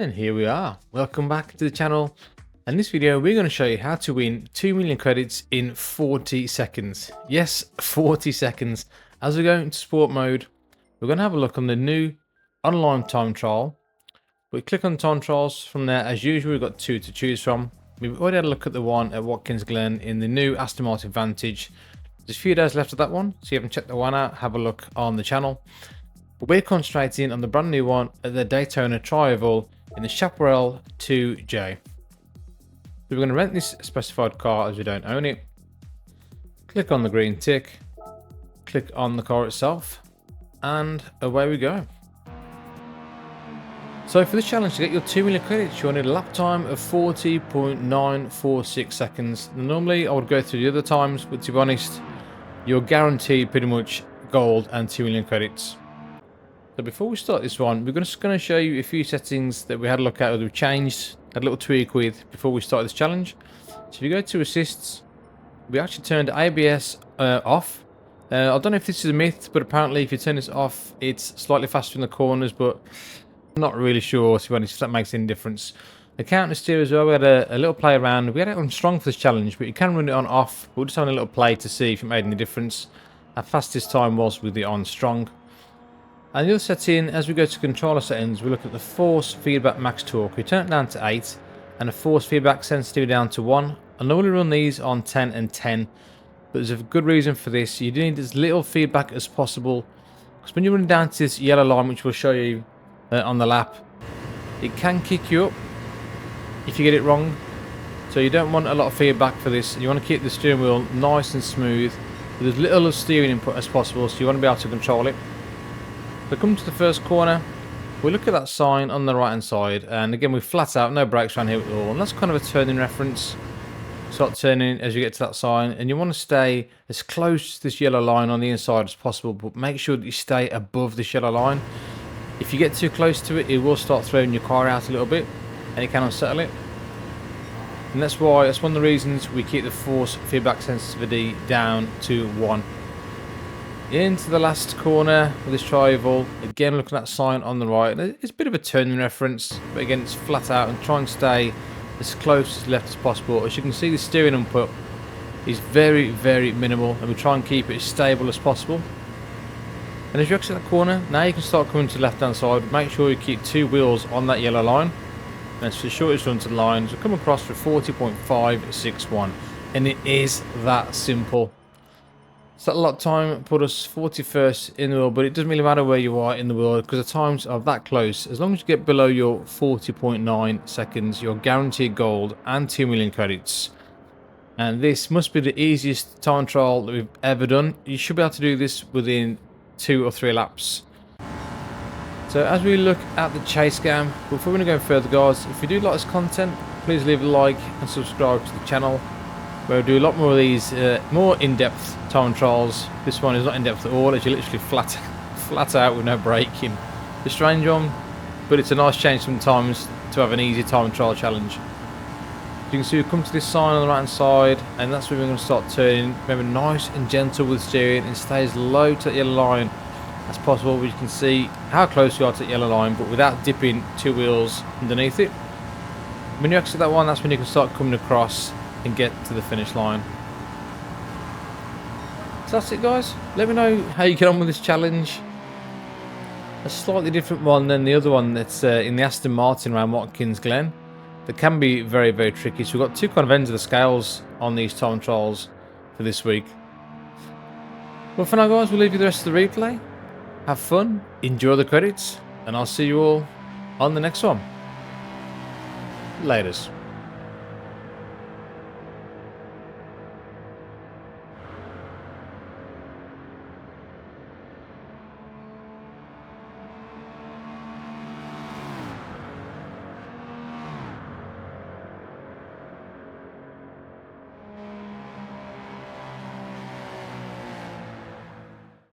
And here we are. Welcome back to the channel. In this video, we're going to show you how to win 2 million credits in 40 seconds. Yes, 40 seconds. As we go into sport mode, we're going to have a look on the new online time trial. We click on time trials. From there, as usual, we've got two to choose from. We've already had a look at the one at Watkins Glen in the new Aston Martin Vantage. There's a few days left of that one, so if you haven't checked the one out, have a look on the channel. But we're concentrating on the brand new one at the Daytona Tri-Oval in the Chaparral 2J. So we're going to rent this specified car as we don't own it. Click on the green tick, click on the car itself, and away we go. So for this challenge, to get your 2 million credits, you'll need a lap time of 40.946 seconds. And normally I would go through the other times, but to be honest, you're guaranteed pretty much gold and 2 million credits. So before we start this one, we're just going to show you a few settings that we had a look at that we've changed, had a little tweak with before we start this challenge. So if you go to assists, we actually turned ABS off. I don't know if this is a myth, but apparently if you turn this off, it's slightly faster in the corners, but I'm not really sure, to be honest, if that makes any difference. The counter steer as well, we had a little play around. We had it on strong for this challenge, but you can run it on off. We're just having a little play to see if it made any difference. Our fastest time was with it on strong. And the other setting, as we go to controller settings, we look at the force feedback max torque. We turn it down to 8 and the force feedback sensitivity down to 1. I normally run these on 10 and 10, but there's a good reason for this. You do need as little feedback as possible, because when you run down to this yellow line, which we'll show you on the lap, it can kick you up if you get it wrong. So you don't want a lot of feedback for this. You want to keep the steering wheel nice and smooth with as little of steering input as possible, so you want to be able to control it. So come to the first corner, we look at that sign on the right hand side, and again we flat out, no brakes around here at all, and that's kind of a turning reference. Start turning as you get to that sign, and you want to stay as close to this yellow line on the inside as possible, but make sure that you stay above this yellow line. If you get too close to it, it will start throwing your car out a little bit, and it can unsettle it. And that's one of the reasons we keep the force feedback sensitivity down to 1. Into the last corner of this tri-oval, again looking at that sign on the right. It's a bit of a turning reference, but again it's flat out, and try and stay as close as left as possible. As you can see, the steering input is very, very minimal, and we try and keep it as stable as possible. And as you exit that corner, now you can start coming to the left hand side. Make sure you keep 2 wheels on that yellow line. That's the shortest run to the line. So come across for 40.561, and it is that simple. So that lap time put us 41st in the world, but it doesn't really matter where you are in the world because the times are that close. As long as you get below your 40.9 seconds, you're guaranteed gold and 2 million credits. And this must be the easiest time trial that we've ever done. You should be able to do this within 2 or 3 laps. So as we look at the chase cam, before we go further, guys, if you do like this content, please leave a like and subscribe to the channel, where we do a lot more of these more in-depth time trials. This one is not in-depth at all, as you're literally flat out with no braking. It's a strange one, but it's a nice change sometimes to have an easy time trial challenge. You can see we come to this sign on the right hand side, and that's where we're going to start turning. Remember, nice and gentle with steering, and stay as low to that yellow line as possible, where you can see how close you are to that yellow line, but without dipping 2 wheels underneath it. When you exit that one, that's when you can start coming across and get to the finish line. So that's it, guys. Let me know how you get on with this challenge. A slightly different one than the other one that's in the Aston Martin around Watkins Glen. That can be very, very tricky. So we've got 2 kind of ends of the scales on these time trials for this week. Well, for now, guys, we'll leave you the rest of the replay. Have fun, enjoy the credits, and I'll see you all on the next one. Laters.